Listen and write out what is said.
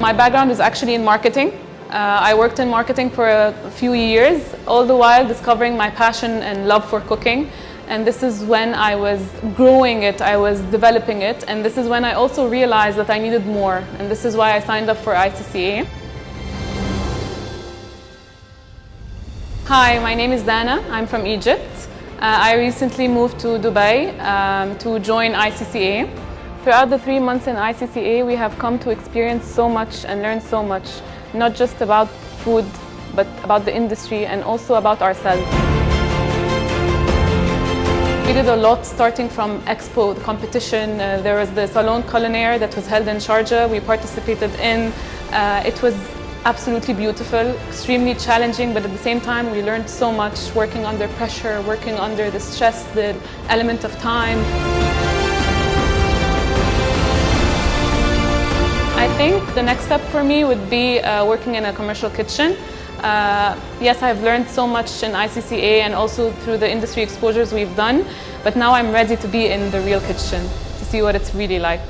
My background is actually in marketing. I worked in marketing for a few years, all the while discovering my passion and love for cooking. And this is when I was growing it, I was developing it, and this is when I also realized that I needed more. And this is why I signed up for ICCA. Hi, my name is Dana. I'm from Egypt. I recently moved to Dubai to join ICCA. Throughout the 3 months in ICCA, we have come to experience so much and learn so much, not just about food, but about the industry and also about ourselves. We did a lot starting from Expo, the competition. There was the Salon Culinary that was held in Sharjah. We participated in. It was absolutely beautiful, extremely challenging, but at the same time we learned so much working under pressure, working under the stress, the element of time. I think the next step for me would be working in a commercial kitchen. Yes, I've learned so much in ICCA and also through the industry exposures we've done, but now I'm ready to be in the real kitchen to see what it's really like.